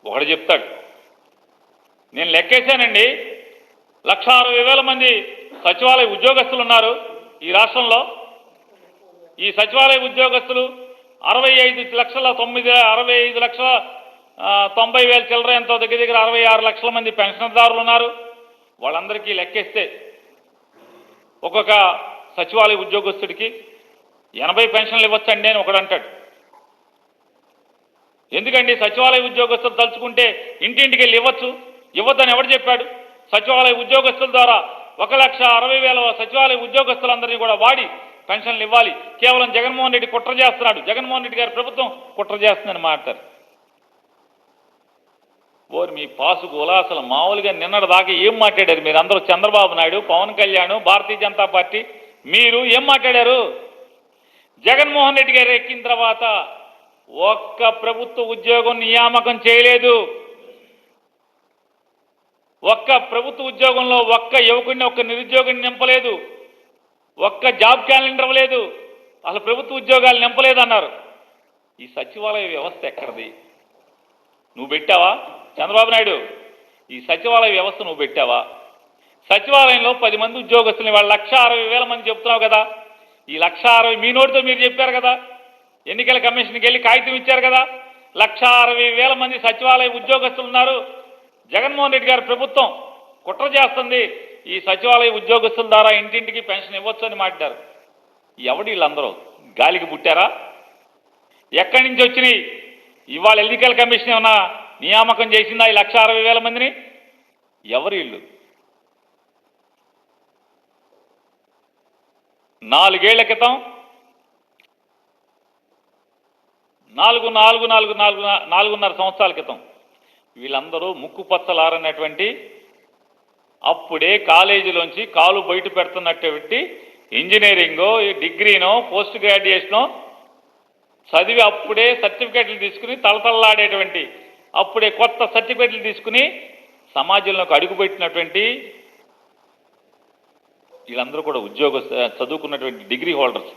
ఒకడు చెప్తాడు, నేను లెక్కేశానండి 1,60,000 మంది సచివాలయ ఉద్యోగస్తులు ఉన్నారు ఈ రాష్ట్రంలో. ఈ సచివాలయ ఉద్యోగస్తులు 65,90,000 చిల్లర ఎంతో దగ్గర 66 లక్షల మంది పెన్షన్దారులు ఉన్నారు. వాళ్ళందరికీ లెక్కేస్తే ఒక్కొక్క సచివాలయ ఉద్యోగస్తుడికి 80 పెన్షన్లు ఇవ్వచ్చండి అని ఒకడు అంటాడు. ఎందుకండి సచివాలయ ఉద్యోగస్తులు తలుచుకుంటే ఇంటింటికి వెళ్ళి ఇవ్వద్దని ఎవడు చెప్పాడు? సచివాలయ ఉద్యోగస్తుల ద్వారా 1,60,000 సచివాలయ ఉద్యోగస్తులందరినీ కూడా వాడి పెన్షన్లు ఇవ్వాలి. కేవలం జగన్మోహన్ రెడ్డి కుట్ర చేస్తున్నాడు, జగన్మోహన్ రెడ్డి గారి ప్రభుత్వం కుట్ర చేస్తుందని మాట్లాడతారు. ఓరి మీ పాసుగోలా అసలు మామూలుగా నిన్నటి దాకా ఏం మాట్లాడారు మీరు అందరూ? చంద్రబాబు నాయుడు, పవన్ కళ్యాణ్, భారతీయ జనతా పార్టీ మీరు ఏం మాట్లాడారు? జగన్మోహన్ రెడ్డి గారు ఎక్కిన తర్వాత ఒక్క ప్రభుత్వ ఉద్యోగం నియామకం చేయలేదు. ఒక్క ప్రభుత్వ ఉద్యోగంలో ఒక్క యువకుడిని, ఒక్క నిరుద్యోగిని నింపలేదు. ఒక్క జాబ్ క్యాలెండర్ ఇవ్వలేదు. అసలు ప్రభుత్వ ఉద్యోగాలు నింపలేదన్నారు. ఈ సచివాలయ వ్యవస్థ ఎక్కడిది? నువ్వు పెట్టావా చంద్రబాబు నాయుడు? ఈ సచివాలయ వ్యవస్థ నువ్వు పెట్టావా? సచివాలయంలో 10 మంది ఉద్యోగస్తుల్ని వాళ్ళు 1,60,000 మంది చెప్తున్నావు కదా. ఈ 1,60,000 మీ నోటితో మీరు చెప్పారు కదా, ఎన్నికల కమిషన్కి వెళ్ళి కాగితం ఇచ్చారు కదా. 1,60,000 మంది సచివాలయ ఉద్యోగస్తులు ఉన్నారు. జగన్మోహన్ రెడ్డి గారి ప్రభుత్వం కుట్ర చేస్తుంది, ఈ సచివాలయ ఉద్యోగస్తుల ద్వారా ఇంటింటికి పెన్షన్ ఇవ్వచ్చు అని మాట్లాడారు. ఎవడు వీళ్ళందరూ? గాలికి పుట్టారా? ఎక్కడి నుంచి వచ్చినాయి? ఇవాళ ఎన్నికల కమిషన్ ఏమన్నా నియామకం చేసిందా ఈ 1,60,000 మందిని? ఎవరు వీళ్ళు? 4 ఏళ్ల క్రితం 4.5 సంవత్సరాల క్రితం వీళ్ళందరూ ముక్కుపచ్చలారన్నటువంటి, అప్పుడే కాలేజీలోంచి కాలు బయట పెడుతున్నటువంటి ఇంజనీరింగో, డిగ్రీనో, పోస్ట్ గ్రాడ్యుయేషనో చదివి అప్పుడే సర్టిఫికేట్లు తీసుకుని తలతల్లాడేటువంటి, అప్పుడే కొత్త సర్టిఫికేట్లు తీసుకుని సమాజంలోకి అడుగుపెట్టినటువంటి వీళ్ళందరూ కూడా చదువుకున్నటువంటి డిగ్రీ హోల్డర్స్.